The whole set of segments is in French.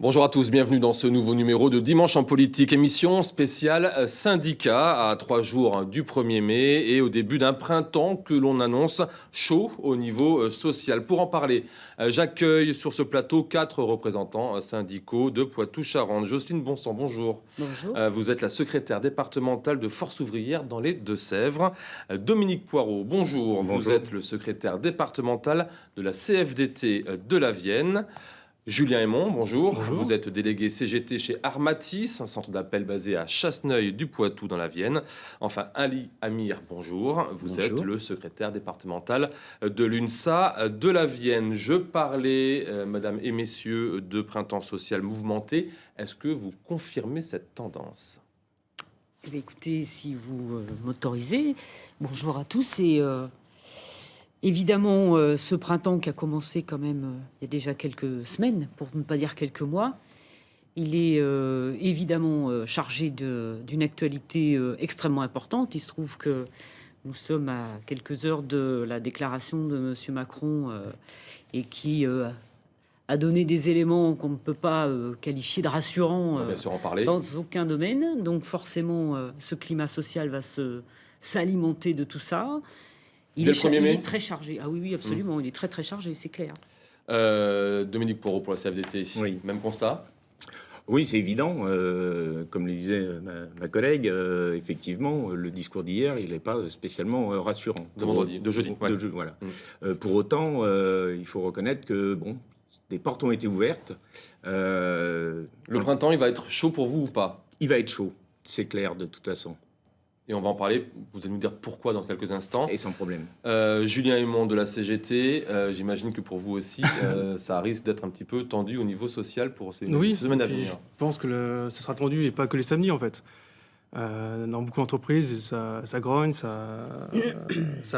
Bonjour à tous, bienvenue dans ce nouveau numéro de Dimanche en politique, émission spéciale syndicat à 3 jours du 1er mai et au début d'un printemps que l'on annonce chaud au niveau social. Pour en parler, j'accueille sur ce plateau 4 représentants syndicaux de Poitou-Charentes. Jocelyne Bonsan, bonjour. Bonjour. Vous êtes la secrétaire départementale de Force ouvrière dans les Deux-Sèvres. Dominique Poirot, bonjour. Bonjour. Vous êtes le secrétaire départemental de la CFDT de la Vienne. Julien Aymon, bonjour. Bonjour. Vous êtes délégué CGT chez Armatis, un centre d'appel basé à Chasseneuil-du-Poitou dans la Vienne. Enfin, Ali Amir, bonjour. Vous êtes le secrétaire départemental de l'UNSA de la Vienne. Je parlais, madame et messieurs, de printemps social mouvementé. Est-ce que vous confirmez cette tendance ? Eh bien, écoutez, si vous m'autorisez, bonjour à tous. Et évidemment, ce printemps qui a commencé quand même il y a déjà quelques semaines, pour ne pas dire quelques mois, il est évidemment chargé d'une actualité extrêmement importante. Il se trouve que nous sommes à quelques heures de la déclaration de M. Macron et qui a donné des éléments qu'on ne peut pas qualifier de rassurants On va bien sûr en parler. dans aucun domaine. Donc forcément, ce climat social va s'alimenter de tout ça. Il est très chargé. Ah oui, oui, absolument. Il est très, très chargé, c'est clair. Dominique Poirot pour la CFDT, Oui. même constat ? Oui, c'est évident. Comme le disait ma collègue, effectivement, le discours d'hier, il n'est pas spécialement rassurant. De jeudi. Ouais. Voilà. Pour autant, il faut reconnaître que des portes ont été ouvertes. Le printemps, il va être chaud pour vous ou pas ? Il va être chaud, c'est clair de toute façon. Et on va en parler, vous allez nous dire pourquoi dans quelques instants. Et sans problème. Julien Aymon de la CGT, j'imagine que pour vous aussi, ça risque d'être un petit peu tendu au niveau social pour ces semaines à venir. Je pense que ça sera tendu et pas que les samedis en fait. Dans beaucoup d'entreprises, ça grogne, ça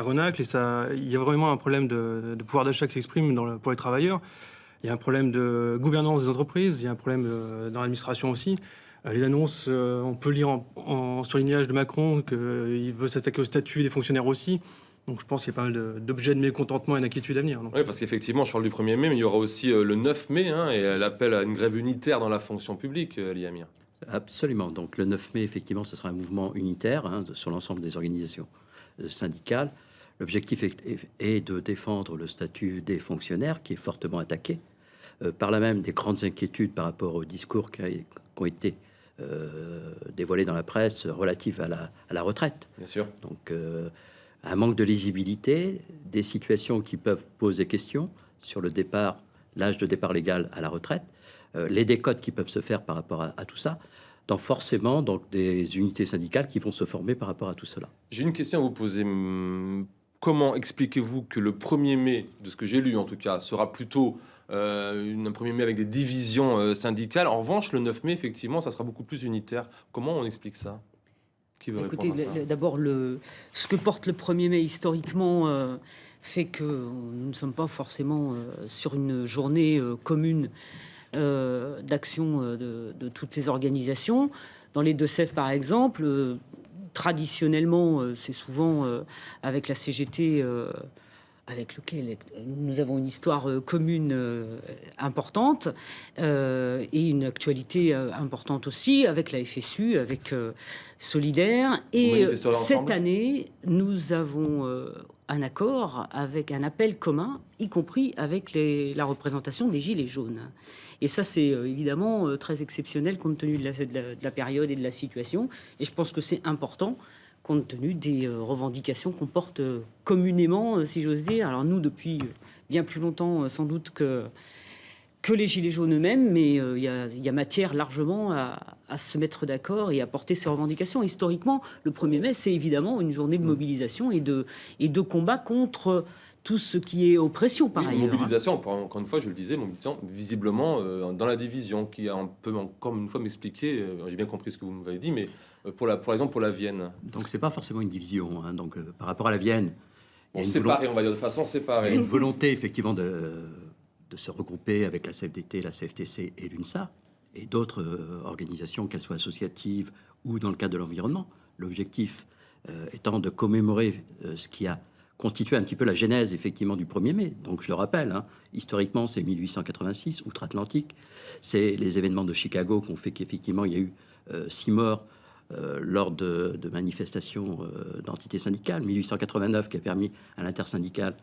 renacle et il y a vraiment un problème de pouvoir d'achat qui s'exprime pour les travailleurs. Il y a un problème de gouvernance des entreprises, il y a un problème dans l'administration aussi. Les annonces, on peut lire en surlignage de Macron qu'il veut s'attaquer au statut des fonctionnaires aussi. Donc je pense qu'il y a pas mal d'objets de mécontentement et d'inquiétude à venir. Oui, parce qu'effectivement, je parle du 1er mai, mais il y aura aussi le 9 mai et l'appel à une grève unitaire dans la fonction publique, Ali Amir. Absolument. Donc le 9 mai, effectivement, ce sera un mouvement unitaire sur l'ensemble des organisations syndicales. L'objectif est de défendre le statut des fonctionnaires qui est fortement attaqué. Par là même, des grandes inquiétudes par rapport aux discours qui ont été dévoilés dans la presse relatifs à la retraite. Bien sûr. Donc, un manque de lisibilité, des situations qui peuvent poser question sur l'âge de départ légal à la retraite, les décotes qui peuvent se faire par rapport à tout ça. Donc forcément, des unités syndicales qui vont se former par rapport à tout cela. J'ai une question à vous poser. Comment expliquez-vous que le 1er mai, de ce que j'ai lu en tout cas, sera plutôt un 1er mai avec des divisions syndicales. En revanche, le 9 mai, effectivement, ça sera beaucoup plus unitaire. Comment on explique ça ? Qui veut Écoutez, répondre à ça ? d'abord, ce que porte le 1er mai historiquement fait que nous ne sommes pas forcément sur une journée commune d'action de toutes les organisations. Dans les Deux-Sèvres, par exemple, traditionnellement, c'est souvent avec la CGT... avec lequel nous avons une histoire commune importante et une actualité importante aussi, avec la FSU, avec Solidaire. Et cette année, nous avons un accord avec un appel commun, y compris avec la représentation des Gilets jaunes. Et ça, c'est évidemment très exceptionnel compte tenu de la période et de la situation. Et je pense que c'est important compte tenu des revendications qu'on porte communément, si j'ose dire. Alors nous, depuis bien plus longtemps, sans doute que les Gilets jaunes eux-mêmes, mais il y a matière largement à se mettre d'accord et à porter ces revendications. Historiquement, le 1er mai, c'est évidemment une journée de mobilisation et de combat contre tout ce qui est oppression, par ailleurs. Mobilisation, encore une fois, je le disais, mobilisation visiblement dans la division, qui a un peu, encore une fois, m'expliquer, j'ai bien compris ce que vous m'avez dit, mais pour exemple, pour la Vienne. Donc, c'est pas forcément une division. Donc, par rapport à la Vienne... on va dire de façon séparée. Il y a une volonté, effectivement, de se regrouper avec la CFDT, la CFTC et l'UNSA, et d'autres organisations, qu'elles soient associatives ou dans le cadre de l'environnement. L'objectif étant de commémorer ce qui a constituait un petit peu la genèse, effectivement, du 1er mai. Donc, je le rappelle, hein, historiquement, c'est 1886, outre-Atlantique. C'est les événements de Chicago qui ont fait qu'effectivement, il y a eu 6 morts lors de manifestations d'entités syndicales. 1889, qui a permis à l'intersyndicale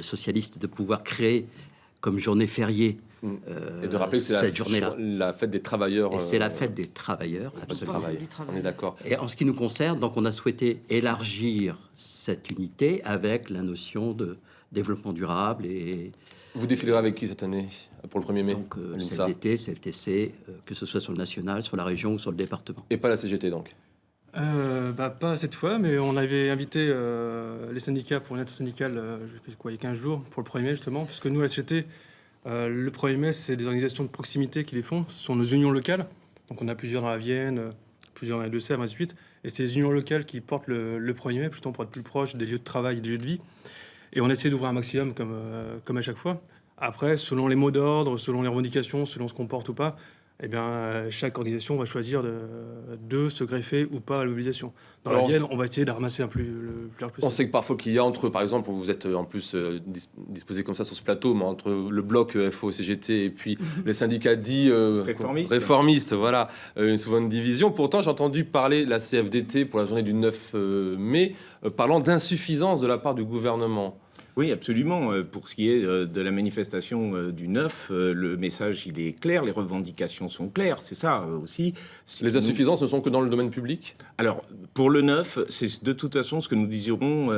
socialiste de pouvoir créer comme journée fériée et de rappeler que c'est cette journée-là. La fête des travailleurs. Et c'est la fête des travailleurs, du absolument. travail. On est d'accord. Et en ce qui nous concerne, donc, on a souhaité élargir cette unité avec la notion de développement durable. Et Vous défilerez avec qui cette année pour le 1er mai donc, à l'UNSA? CFDT, CFTC, que ce soit sur le national, sur la région ou sur le département. Et pas la CGT, donc? Pas cette fois, mais on avait invité les syndicats pour une intersyndicale il y a 15 jours, pour le 1er mai justement, puisque nous, à la CGT, le 1er mai, c'est des organisations de proximité qui les font, ce sont nos unions locales. Donc on a plusieurs dans la Vienne, plusieurs dans les Deux-Sèvres, ainsi de suite. Et c'est les unions locales qui portent le 1er mai, justement pour être plus proche des lieux de travail et des lieux de vie. Et on essaie d'ouvrir un maximum, comme à chaque fois. Après, selon les mots d'ordre, selon les revendications, selon ce qu'on porte ou pas, eh bien, chaque organisation va choisir de se greffer ou pas à la mobilisation. Dans la Vienne, on va essayer de ramasser le plus large possible. On sait que parfois qu'il y a entre, par exemple, vous êtes en plus disposé comme ça sur ce plateau, mais entre le bloc FO-CGT et puis les syndicats dits réformistes, voilà, souvent une division. Pourtant, j'ai entendu parler la CFDT pour la journée du 9 mai, parlant d'insuffisance de la part du gouvernement. Oui, absolument. Pour ce qui est de la manifestation du 9, le message, il est clair, les revendications sont claires, c'est ça aussi. Les insuffisances ne sont que dans le domaine public? Alors, pour le 9, c'est de toute façon ce que nous désirons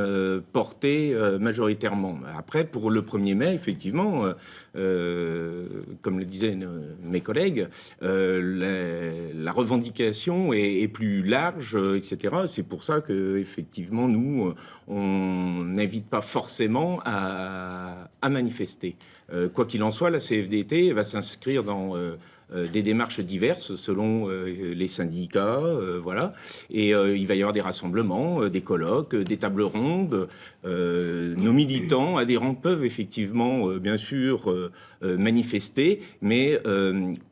porter majoritairement. Après, pour le 1er mai, effectivement, comme le disaient mes collègues, la revendication est plus large, etc. C'est pour ça que, effectivement, nous, on n'invite pas forcément à manifester. Quoi qu'il en soit, la CFDT va s'inscrire dans des démarches diverses selon les syndicats, voilà. Et il va y avoir des rassemblements, des colloques, des tables rondes. Nos militants, adhérents peuvent effectivement, bien sûr, manifester, mais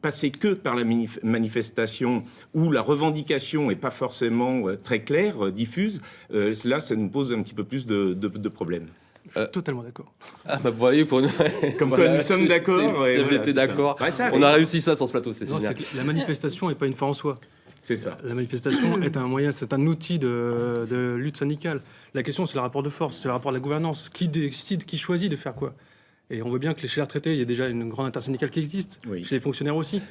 passer que par la manifestation où la revendication n'est pas forcément très claire, diffuse, là, ça nous pose un petit peu plus de problèmes. Je suis totalement d'accord. Ah bah vous voyez, pour nous... Comme quoi nous sommes d'accord. CFDT d'accord. On a réussi ça sur ce plateau, c'est génial. La manifestation n'est pas une fin en soi. C'est ça. La manifestation est un moyen, c'est un outil de lutte syndicale. La question, c'est le rapport de force, c'est le rapport de la gouvernance. Qui décide, qui choisit de faire quoi? Et on voit bien que chez les retraités, il y a déjà une grande intersyndicale qui existe. Oui. Chez les fonctionnaires aussi.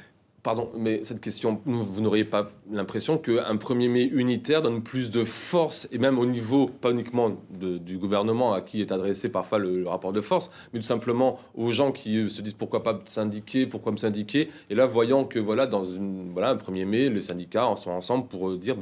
Pardon, mais cette question, vous n'auriez pas l'impression qu'un 1er mai unitaire donne plus de force, et même au niveau, pas uniquement du gouvernement à qui est adressé parfois le rapport de force, mais tout simplement aux gens qui se disent pourquoi pas syndiquer, pourquoi me syndiquer, et là voyant que voilà, un 1er mai, les syndicats sont ensemble pour dire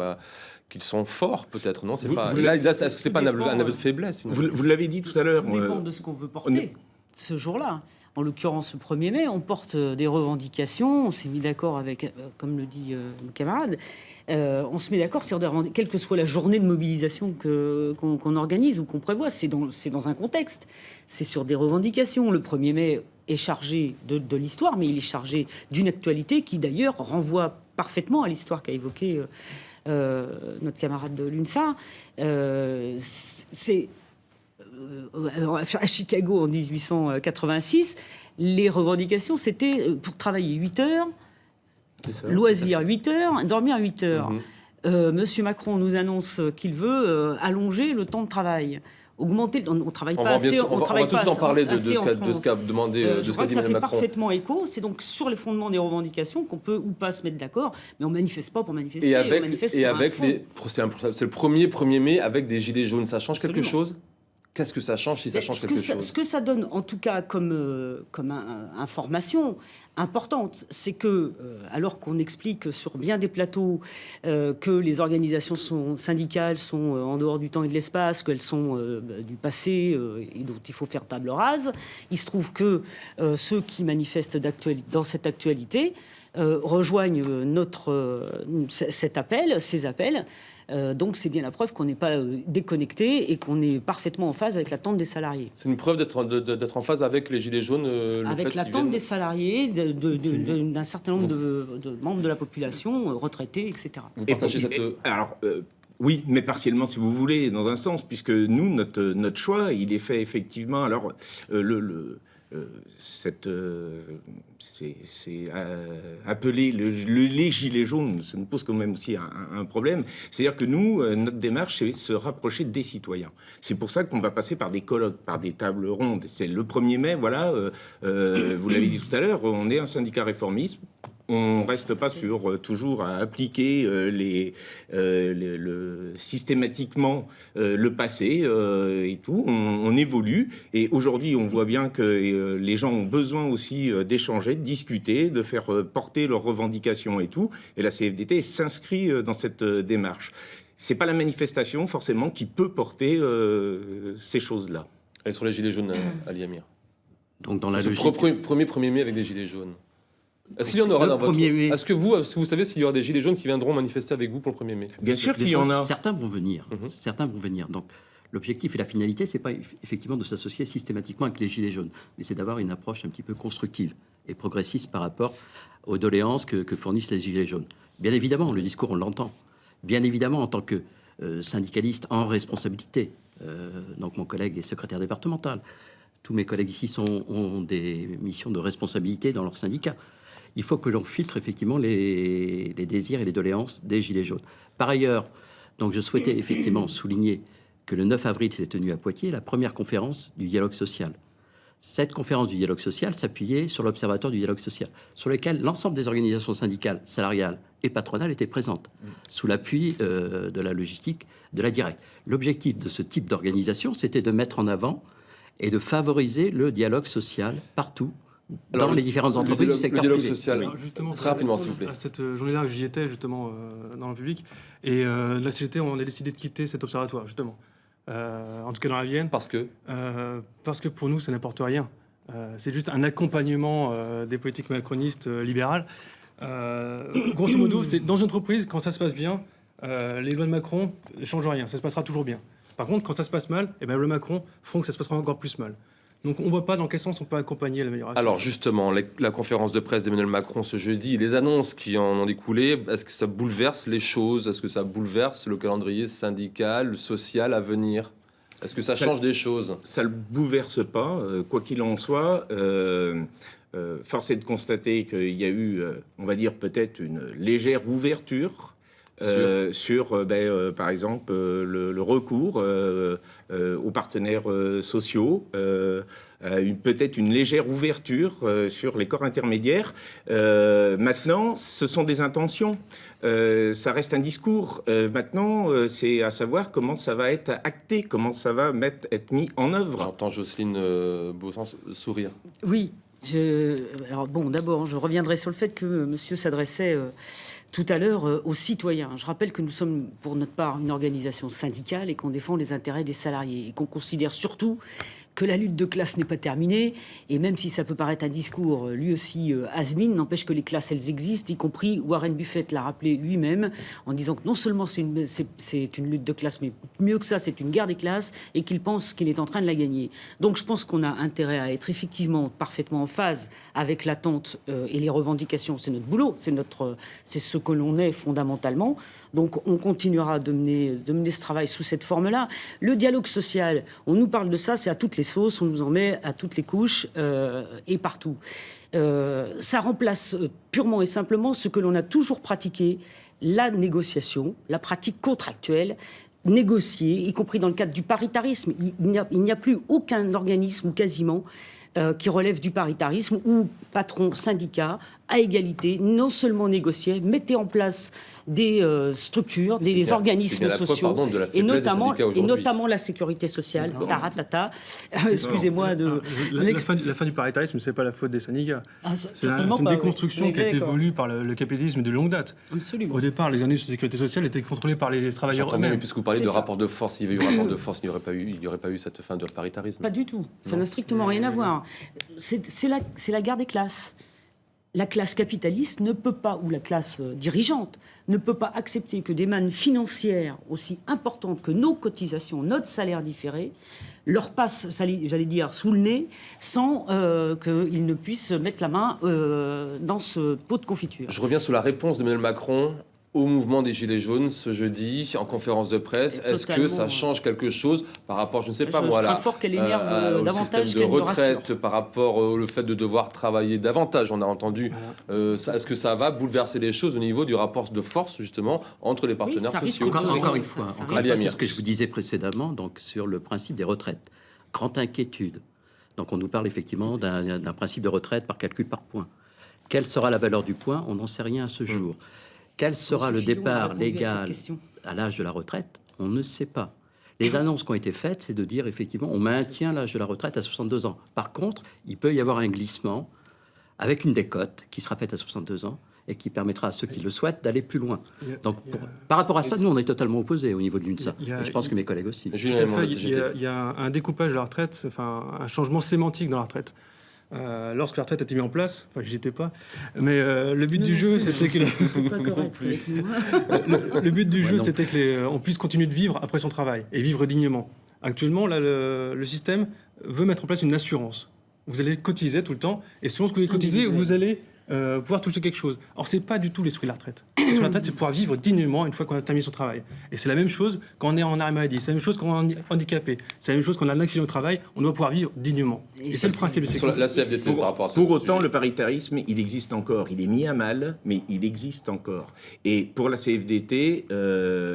qu'ils sont forts peut-être, non? Est-ce que c'est pas un aveu de faiblesse? Vous l'avez dit tout à l'heure. Ça dépend de ce qu'on veut porter ce jour-là. En l'occurrence, le 1er mai, on porte des revendications. On s'est mis d'accord avec, comme le dit mon camarade, on se met d'accord sur des revendications, quelle que soit la journée de mobilisation qu'on organise ou qu'on prévoit. C'est dans un contexte. C'est sur des revendications. Le 1er mai est chargé de l'histoire, mais il est chargé d'une actualité qui, d'ailleurs, renvoie parfaitement à l'histoire qu'a évoquée notre camarade de l'UNSA. À Chicago en 1886, les revendications, c'était pour travailler 8 heures, loisir 8 heures, dormir 8 heures. Monsieur Macron nous annonce qu'il veut allonger le temps de travail. Augmenter, on ne travaille pas assez. On va tout en parler de ce qu'a demandé, de ce qu'a dit Emmanuel Macron. Ça fait parfaitement écho. C'est donc sur les fondements des revendications qu'on peut ou pas se mettre d'accord, mais on manifeste pas pour manifester. C'est le premier 1er mai avec des gilets jaunes. Ça change quelque chose? Qu'est-ce que ça change si ça change quelque chose? Ce que ça donne, en tout cas, comme information importante, c'est que, alors qu'on explique sur bien des plateaux que les organisations syndicales sont en dehors du temps et de l'espace, qu'elles sont du passé et dont il faut faire table rase, il se trouve que ceux qui manifestent dans cette actualité rejoignent ces appels. Donc c'est bien la preuve qu'on n'est pas déconnecté et qu'on est parfaitement en phase avec l'attente des salariés. C'est une preuve d'être en phase avec les Gilets jaunes avec l'attente des salariés, d'un certain nombre de membres de la population, retraités, etc. Vous partagez Alors, Oui, mais partiellement, si vous voulez, dans un sens, puisque nous, notre choix, il est fait effectivement. Alors, appeler les gilets jaunes, ça nous pose quand même aussi un problème. C'est-à-dire que nous, notre démarche, c'est se rapprocher des citoyens. C'est pour ça qu'on va passer par des colloques, par des tables rondes. C'est le 1er mai, voilà, vous l'avez dit tout à l'heure, on est un syndicat réformiste. On reste pas sur toujours à appliquer systématiquement le passé et tout. On évolue et aujourd'hui on voit bien que les gens ont besoin aussi d'échanger, de discuter, de faire porter leurs revendications et tout. Et la CFDT s'inscrit dans cette démarche. C'est pas la manifestation forcément qui peut porter ces choses-là. Et sur les gilets jaunes, Ali Amir. Donc dans la logique... 1er mai avec des gilets jaunes. Est-ce qu'il y en aura dans votre... Est-ce que vous savez s'il y aura des gilets jaunes qui viendront manifester avec vous pour le 1er mai? Bien sûr qu'il y en a. Certains vont venir. Certains vont venir. Donc, l'objectif et la finalité, c'est pas effectivement de s'associer systématiquement avec les gilets jaunes, mais c'est d'avoir une approche un petit peu constructive et progressiste par rapport aux doléances que fournissent les gilets jaunes. Bien évidemment, le discours, on l'entend. Bien évidemment, en tant que syndicaliste en responsabilité, donc mon collègue est secrétaire départemental, tous mes collègues ici ont des missions de responsabilité dans leur syndicat. Il faut que l'on filtre effectivement les désirs et les doléances des Gilets jaunes. Par ailleurs, donc je souhaitais effectivement souligner que le 9 avril s'est tenue à Poitiers la première conférence du dialogue social. Cette conférence du dialogue social s'appuyait sur l'Observatoire du dialogue social, sur lequel l'ensemble des organisations syndicales, salariales et patronales étaient présentes, sous l'appui de la logistique de la Direct. L'objectif de ce type d'organisation, c'était de mettre en avant et de favoriser le dialogue social partout, dans les différentes entreprises du secteur privé. Le dialogue privé. social, Alors, justement, très rapidement, s'il vous plaît. À cette journée-là, j'y étais justement dans le public. Et la CGT, on a décidé de quitter cet observatoire, justement. En tout cas dans la Vienne. Parce que pour nous, ça n'apporte rien. C'est juste un accompagnement des politiques macronistes libérales. Grosso modo, c'est dans une entreprise, quand ça se passe bien, les lois de Macron ne changent rien. Ça se passera toujours bien. Par contre, quand ça se passe mal, les lois de Macron font que ça se passera encore plus mal. Donc on ne voit pas dans quel sens on peut accompagner l'amélioration. Alors justement, la conférence de presse d'Emmanuel Macron ce jeudi, les annonces qui en ont découlé, est-ce que ça bouleverse les choses? Est-ce que ça bouleverse le calendrier syndical, social à venir? Est-ce que ça change des choses? Ça ne le bouleverse pas, quoi qu'il en soit. Force est de constater qu'il y a eu, on va dire, peut-être une légère ouverture sur par exemple, le recours aux partenaires sociaux, peut-être une légère ouverture sur les corps intermédiaires. Maintenant, ce sont des intentions. Ça reste un discours. Maintenant, c'est à savoir comment ça va être acté, comment ça va être mis en œuvre. J'entends Jocelyne Beausens sourire. Oui. Alors bon, d'abord, je reviendrai sur le fait que monsieur s'adressait tout à l'heure aux citoyens. Je rappelle que nous sommes, pour notre part, une organisation syndicale et qu'on défend les intérêts des salariés et qu'on considère surtout que la lutte de classe n'est pas terminée. Et même si ça peut paraître un discours, lui aussi, has-been, n'empêche que les classes, elles existent, y compris Warren Buffett l'a rappelé lui-même, en disant que non seulement c'est une lutte de classe, mais mieux que ça, c'est une guerre des classes, et qu'il pense qu'il est en train de la gagner. Donc je pense qu'on a intérêt à être effectivement parfaitement en phase avec l'attente et les revendications. C'est notre boulot, c'est ce que l'on est fondamentalement. Donc on continuera de mener ce travail sous cette forme-là. Le dialogue social, on nous parle de ça, c'est à toutes les sauces, on nous en met à toutes les couches et partout. Ça remplace purement et simplement ce que l'on a toujours pratiqué, la négociation, la pratique contractuelle, négocier, y compris dans le cadre du paritarisme. Il n'y a plus aucun organisme, ou quasiment, qui relève du paritarisme, où patron, syndicat, à égalité, non seulement négocier, mettez en place des structures, des organismes sociaux, et notamment la sécurité sociale. Taratata. Excusez-moi de... La fin du paritarisme, c'est pas la faute des syndicats. C'est une déconstruction qui a été voulue par le capitalisme de longue date. Absolument. Au départ, les organismes de sécurité sociale étaient contrôlés par les travailleurs eux-mêmes. Mais puisque vous parlez de rapport de force, s'il y avait eu rapport de force, il n'y aurait pas eu cette fin de paritarisme. Pas du tout. Ça n'a strictement rien à voir. C'est la guerre des classes. La classe capitaliste ne peut pas, ou la classe dirigeante, ne peut pas accepter que des mannes financières aussi importantes que nos cotisations, notre salaire différé, leur passent, j'allais dire, sous le nez, sans qu'ils ne puissent mettre la main dans ce pot de confiture. Je reviens sur la réponse d'Emmanuel Macron au mouvement des Gilets jaunes ce jeudi en conférence de presse. Est-ce que ça change quelque chose par rapport, je ne sais pas moi, là, fort qu'elle énerve au davantage système de qu'elle ne retraite, rassure. par rapport au fait de devoir travailler davantage? On a entendu. Est-ce que ça va bouleverser les choses au niveau du rapport de force justement entre les partenaires ça risque sociaux? Encore une fois, Ali Amir. c'est ce que je vous disais précédemment, donc sur le principe des retraites. Grande inquiétude. Donc on nous parle effectivement d'un principe de retraite par calcul par point. Quelle sera la valeur du point? On n'en sait rien à ce jour. Quel sera le départ légal à l'âge de la retraite? On ne sait pas. Les annonces qui ont été faites, c'est de dire effectivement on maintient l'âge de la retraite à 62 ans. Par contre, il peut y avoir un glissement avec une décote qui sera faite à 62 ans et qui permettra à ceux qui le souhaitent d'aller plus loin. Donc, par rapport à ça, nous, on est totalement opposés au niveau de l'UNSA. Et je pense que mes collègues aussi. Tout à fait, il y a un découpage de la retraite, enfin un changement sémantique dans la retraite. Lorsque la retraite a été mise en place, enfin j'y étais pas, mais le but du jeu c'était que le but du jeu c'était que on puisse continuer de vivre après son travail et vivre dignement. Actuellement, là, le système veut mettre en place une assurance. Vous allez cotiser tout le temps et selon ce que vous allez cotiser, vous allez pouvoir toucher quelque chose. Or, c'est pas du tout l'esprit de la retraite. L'esprit de la retraite, c'est pouvoir vivre dignement une fois qu'on a terminé son travail. Et c'est la même chose quand on est en arrêt maladie, c'est la même chose quand on est handicapé, c'est la même chose quand on a un accident au travail, on doit pouvoir vivre dignement. Et c'est le principe de la CFDT par rapport à ça. Pour autant, le paritarisme, il existe encore. Il est mis à mal, mais il existe encore. Et pour la CFDT,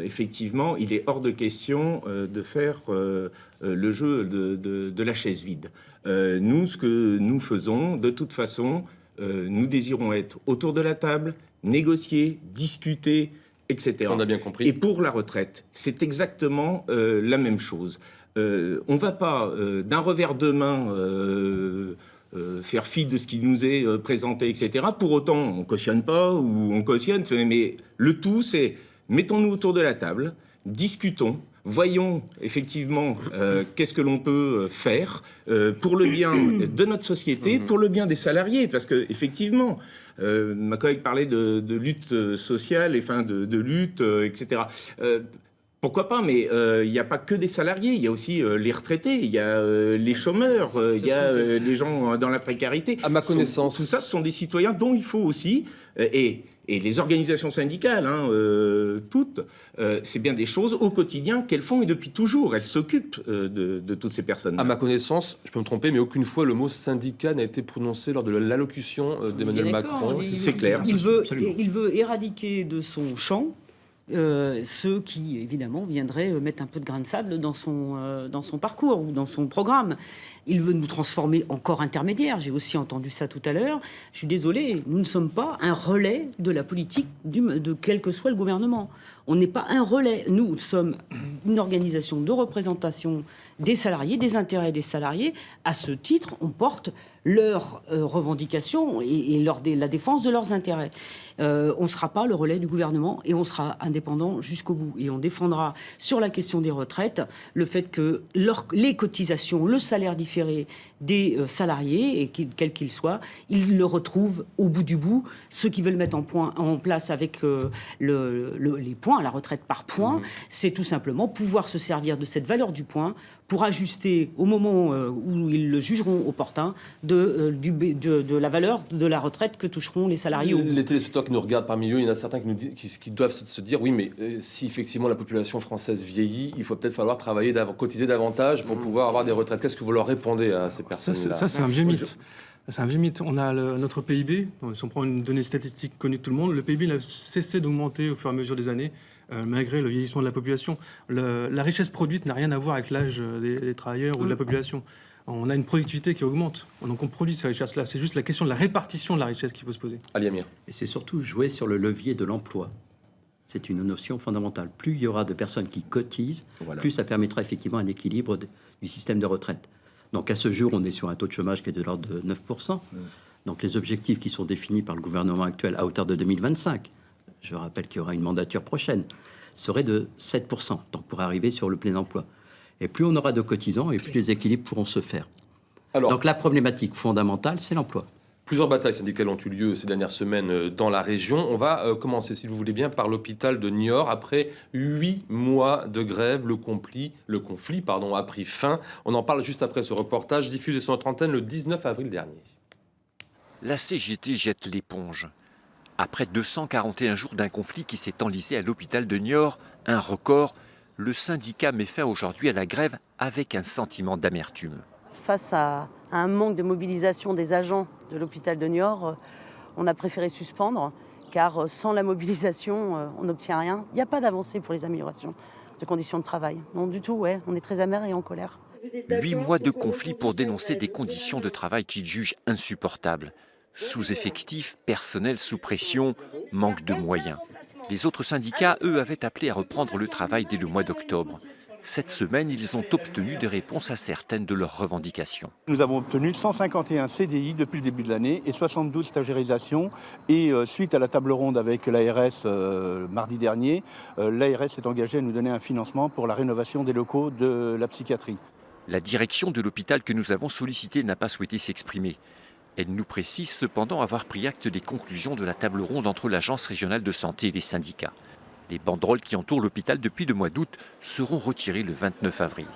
effectivement, il est hors de question de faire le jeu de la chaise vide. Nous, ce que nous faisons, de toute façon, nous désirons être autour de la table, négocier, discuter, etc. On a bien compris. Et pour la retraite, c'est exactement la même chose. On ne va pas, d'un revers de main, faire fi de ce qui nous est présenté, etc. Pour autant, on ne cautionne pas ou on cautionne, mais le tout, c'est mettons-nous autour de la table, discutons, voyons effectivement qu'est-ce que l'on peut faire pour le bien de notre société, pour le bien des salariés, parce que effectivement, ma collègue parlait de lutte sociale, et enfin de lutte, etc. Pourquoi pas, mais il n'y a pas que des salariés, il y a aussi les retraités, il y a les chômeurs, il y a les gens dans la précarité. À ma connaissance. Tout ça, ce sont des citoyens dont il faut aussi, et les organisations syndicales, toutes, c'est bien des choses au quotidien qu'elles font et depuis toujours. Elles s'occupent de toutes ces personnes. À ma connaissance, je peux me tromper, mais aucune fois le mot syndicat n'a été prononcé lors de l'allocution d'Emmanuel Macron. C'est clair. Il veut éradiquer de son champ ceux qui, évidemment, viendraient mettre un peu de grain de sable dans son parcours ou dans son programme. Il veut nous transformer encore intermédiaires. J'ai aussi entendu ça tout à l'heure. Je suis désolé, nous ne sommes pas un relais de la politique de quel que soit le gouvernement. On n'est pas un relais. Nous sommes une organisation de représentation des salariés, des intérêts des salariés. À ce titre, on porte leurs revendications et la défense de leurs intérêts. On ne sera pas le relais du gouvernement et on sera indépendant jusqu'au bout. Et on défendra sur la question des retraites le fait que les cotisations, le salaire différé des salariés, et quel qu'il soit, ils le retrouvent au bout du bout. Ceux qui veulent mettre en place avec les points, la retraite par points, c'est tout simplement pouvoir se servir de cette valeur du point pour ajuster au moment où ils le jugeront opportun de la valeur de la retraite que toucheront les salariés. Les téléspectateurs qui nous regardent parmi eux, il y en a certains qui doivent se dire oui, mais si effectivement la population française vieillit, il faut peut-être falloir travailler, cotiser davantage pour pouvoir avoir des retraites. Qu'est-ce que vous leur répondez à ces personnes-là? Ça, c'est un vieux mythe. C'est un vieux mythe. On a notre PIB, si on prend une donnée statistique connue de tout le monde, le PIB n'a cessé d'augmenter au fur et à mesure des années, malgré le vieillissement de la population. La richesse produite n'a rien à voir avec l'âge des travailleurs ou de la population. On a une productivité qui augmente. Donc on produit ces richesses-là. C'est juste la question de la répartition de la richesse qu'il faut se poser. Ali Amir. Et c'est surtout jouer sur le levier de l'emploi. C'est une notion fondamentale. Plus il y aura de personnes qui cotisent, plus ça permettra effectivement un équilibre du système de retraite. Donc à ce jour, on est sur un taux de chômage qui est de l'ordre de 9%. Donc les objectifs qui sont définis par le gouvernement actuel à hauteur de 2025, je rappelle qu'il y aura une mandature prochaine, seraient de 7%, donc pour arriver sur le plein emploi. Et plus on aura de cotisants, et plus les équilibres pourront se faire. Alors, donc la problématique fondamentale, c'est l'emploi. Plusieurs batailles syndicales ont eu lieu ces dernières semaines dans la région. On va commencer, si vous voulez bien, par l'hôpital de Niort. Après 8 mois de grève, le conflit a pris fin. On en parle juste après ce reportage diffusé sur notre antenne le 19 avril dernier. La CGT jette l'éponge. Après 241 jours d'un conflit qui s'est enlisé à l'hôpital de Niort, un record, le syndicat met fin aujourd'hui à la grève avec un sentiment d'amertume. Face à un manque de mobilisation des agents de l'hôpital de Niort, on a préféré suspendre, car sans la mobilisation, on n'obtient rien. Il n'y a pas d'avancée pour les améliorations de conditions de travail. Non du tout, ouais, on est très amer et en colère. 8 mois de conflit pour dénoncer des conditions de travail qu'ils jugent insupportables. Sous-effectifs, personnel sous pression, manque de moyens. Les autres syndicats, eux, avaient appelé à reprendre le travail dès le mois d'octobre. Cette semaine, ils ont obtenu des réponses à certaines de leurs revendications. Nous avons obtenu 151 CDI depuis le début de l'année et 72 stagiairisations. Et suite à la table ronde avec l'ARS mardi dernier, l'ARS s'est engagée à nous donner un financement pour la rénovation des locaux de la psychiatrie. La direction de l'hôpital que nous avons sollicitée n'a pas souhaité s'exprimer. Elle nous précise cependant avoir pris acte des conclusions de la table ronde entre l'Agence régionale de santé et les syndicats. Les banderoles qui entourent l'hôpital depuis le mois d'août seront retirées le 29 avril.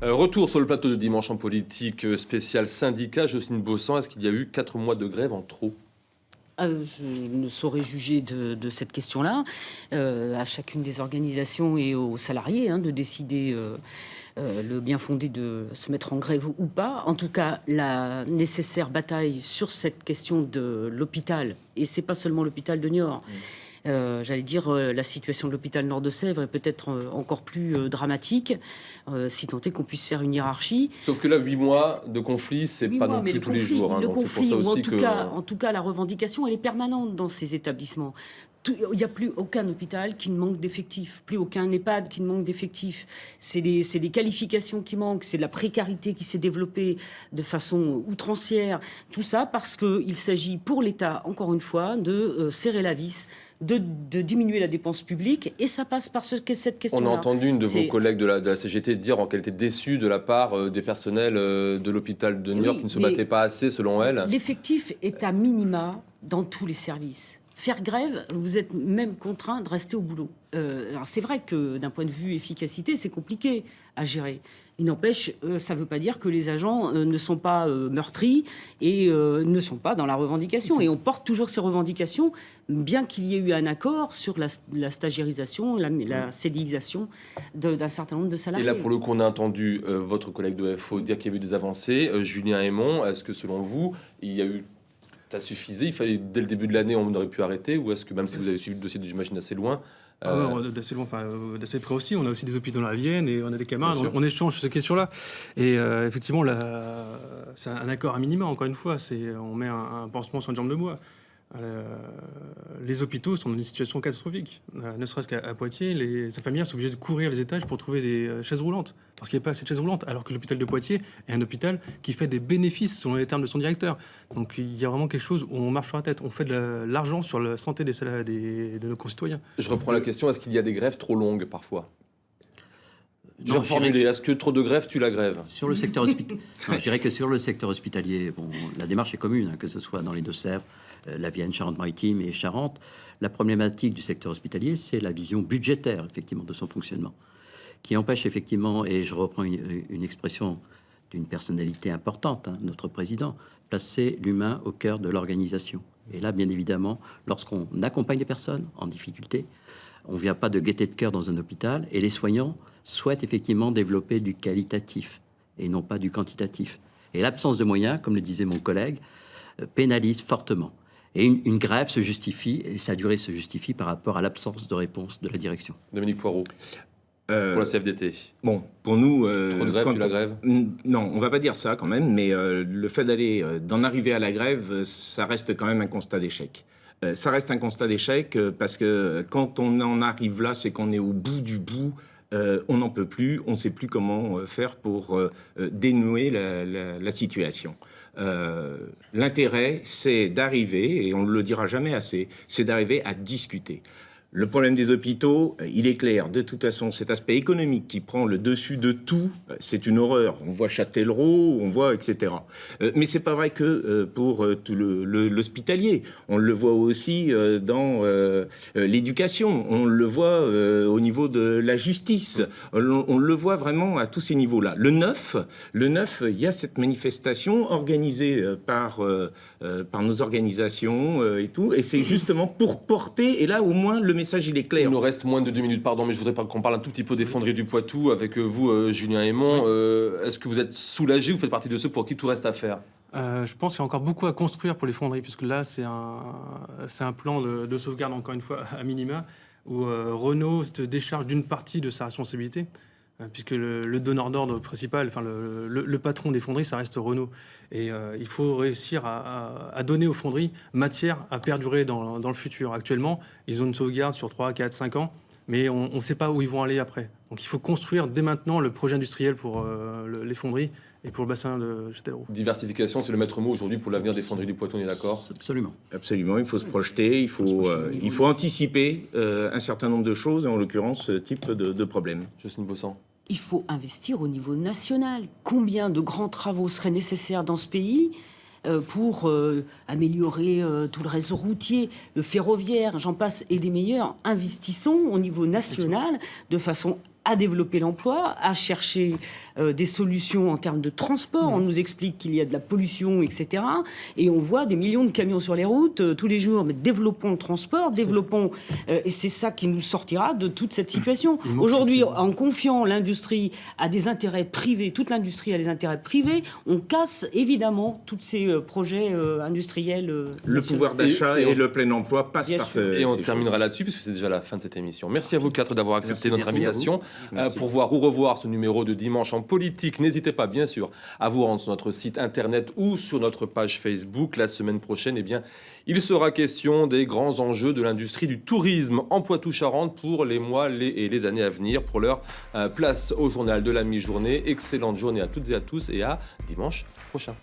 Retour sur le plateau de Dimanche en politique spécial syndicat. Jocelyne Baussan, est-ce qu'il y a eu 4 mois de grève en trop ? Je ne saurais juger de cette question-là. À chacune des organisations et aux salariés de décider le bien fondé de se mettre en grève ou pas. En tout cas, la nécessaire bataille sur cette question de l'hôpital, et c'est pas seulement l'hôpital de Niort. J'allais dire, la situation de l'hôpital Nord-de-Sèvres est peut-être encore plus dramatique, si tant est qu'on puisse faire une hiérarchie. Sauf que là, 8 mois de conflit, c'est pas non plus tous les jours. Le donc conflit, c'est pour ça aussi en tout cas, la revendication, elle est permanente dans ces établissements. Il n'y a plus aucun hôpital qui ne manque d'effectifs, plus aucun EHPAD qui ne manque d'effectifs. C'est les qualifications qui manquent, c'est la précarité qui s'est développée de façon outrancière. Tout ça parce qu'il s'agit pour l'État, encore une fois, de serrer la vis, de diminuer la dépense publique, et ça passe par cette question-là. On a entendu une de vos collègues de la CGT dire qu'elle était déçue de la part des personnels de l'hôpital de Niort qui ne se battaient pas assez, selon elle. L'effectif est à minima dans tous les services. Faire grève, vous êtes même contraint de rester au boulot. Alors c'est vrai que d'un point de vue efficacité, c'est compliqué à gérer. Il n'empêche, ça ne veut pas dire que les agents ne sont pas meurtris et ne sont pas dans la revendication. Et on porte toujours ces revendications, bien qu'il y ait eu un accord sur la stagiairisation, la CDIsation d'un certain nombre de salariés. Et là, pour le coup, on a entendu votre collègue de FO dire qu'il y avait eu des avancées. Julien Aymon, est-ce que selon vous, il y a eu... Ça suffisait, il fallait dès le début de l'année, on aurait pu arrêter, ou est-ce que même si vous avez suivi le dossier, j'imagine, assez loin, d'assez loin, d'assez près aussi. On a aussi des hôpitaux dans la Vienne et on a des camarades. On échange sur ces questions-là. Et effectivement, c'est un accord à minima. Encore une fois, on met un pansement sur une jambe de bois. Les hôpitaux sont dans une situation catastrophique. Ne serait-ce qu'à Poitiers, ces familles sont obligées de courir les étages pour trouver des chaises roulantes. Parce qu'il n'y a pas assez de chaises roulantes. Alors que l'hôpital de Poitiers est un hôpital qui fait des bénéfices selon les termes de son directeur. Donc il y a vraiment quelque chose où on marche sur la tête. On fait de l'argent sur la santé de nos concitoyens. Je reprends la question, est-ce qu'il y a des grèves trop longues parfois ? Je vais reformuler. Est-ce que trop de grèves tue la grève ? Sur le secteur hospitalier, je dirais que sur le secteur hospitalier, la démarche est commune, que ce soit dans les Deux-Sèvres, la Vienne, Charente-Maritime et Charente. La problématique du secteur hospitalier, c'est la vision budgétaire, effectivement, de son fonctionnement, qui empêche effectivement, et je reprends une expression d'une personnalité importante, notre président, placer l'humain au cœur de l'organisation. Et là, bien évidemment, lorsqu'on accompagne des personnes en difficulté, on ne vient pas de gaieté de cœur dans un hôpital, et les soignants souhaitent effectivement développer du qualitatif et non pas du quantitatif. Et l'absence de moyens, comme le disait mon collègue, pénalise fortement. Et une grève se justifie, et sa durée se justifie par rapport à l'absence de réponse de la direction. Dominique Poirot, pour la CFDT. Bon, pour nous... Trop de grève, la grève ? Non, on va pas dire ça quand même, mais le fait d'en arriver à la grève, ça reste quand même un constat d'échec. Ça reste un constat d'échec parce que quand on en arrive là, c'est qu'on est au bout du bout. On n'en peut plus, on ne sait plus comment faire pour dénouer la situation. L'intérêt, c'est d'arriver, et on ne le dira jamais assez, c'est d'arriver à discuter. Le problème des hôpitaux, il est clair. De toute façon, cet aspect économique qui prend le dessus de tout, c'est une horreur. On voit Châtellerault, on voit etc. Mais c'est pas vrai que pour tout l'hospitalier. On le voit aussi dans l'éducation. On le voit au niveau de la justice. On le voit vraiment à tous ces niveaux-là. Le 9, il y a cette manifestation organisée par nos organisations et tout. Et c'est justement pour porter, et là au moins le message il est clair. Il nous reste moins de 2 minutes, pardon, mais je voudrais qu'on parle un tout petit peu des fonderies du Poitou avec vous, Julien Aymon. Est-ce que vous êtes soulagé? Vous faites partie de ceux pour qui tout reste à faire? Je pense qu'il y a encore beaucoup à construire pour les fonderies, puisque là, c'est un plan de sauvegarde, encore une fois, à minima, où Renault se décharge d'une partie de sa responsabilité, puisque le donneur d'ordre principal, enfin le patron des fonderies, ça reste Renault. Et il faut réussir à donner aux fonderies matière à perdurer dans le futur. Actuellement, ils ont une sauvegarde sur 3, 4, 5 ans, mais on ne sait pas où ils vont aller après. Donc il faut construire dès maintenant le projet industriel pour les fonderies et pour le bassin de Châtellerault. Diversification, c'est le maître mot aujourd'hui pour l'avenir des fonderies du Poitou, on est d'accord? Absolument. Absolument, il faut se projeter, il faut anticiper un certain nombre de choses, et en l'occurrence ce type de problème. Jocelyne Bossan. Il faut investir au niveau national. Combien de grands travaux seraient nécessaires dans ce pays pour améliorer tout le réseau routier, le ferroviaire, j'en passe, et des meilleurs? Investissons au niveau national de façon à développer l'emploi, à chercher des solutions en termes de transport. On nous explique qu'il y a de la pollution, etc. Et on voit des millions de camions sur les routes tous les jours. Mais développons le transport, développons... et c'est ça qui nous sortira de toute cette situation. Aujourd'hui, en confiant l'industrie à des intérêts privés, toute l'industrie a des intérêts privés, on casse évidemment tous ces projets industriels. Le pouvoir d'achat et le plein emploi passent par Et on ces terminera là-dessus, puisque c'est déjà la fin de cette émission. Merci à vous quatre d'avoir accepté notre invitation. Pour voir ou revoir ce numéro de Dimanche en politique, n'hésitez pas bien sûr à vous rendre sur notre site internet ou sur notre page Facebook. La semaine prochaine, eh bien, il sera question des grands enjeux de l'industrie du tourisme en Poitou-Charentes pour les mois et les années à venir. Pour l'heure, place au journal de la mi-journée. Excellente journée à toutes et à tous et à dimanche prochain.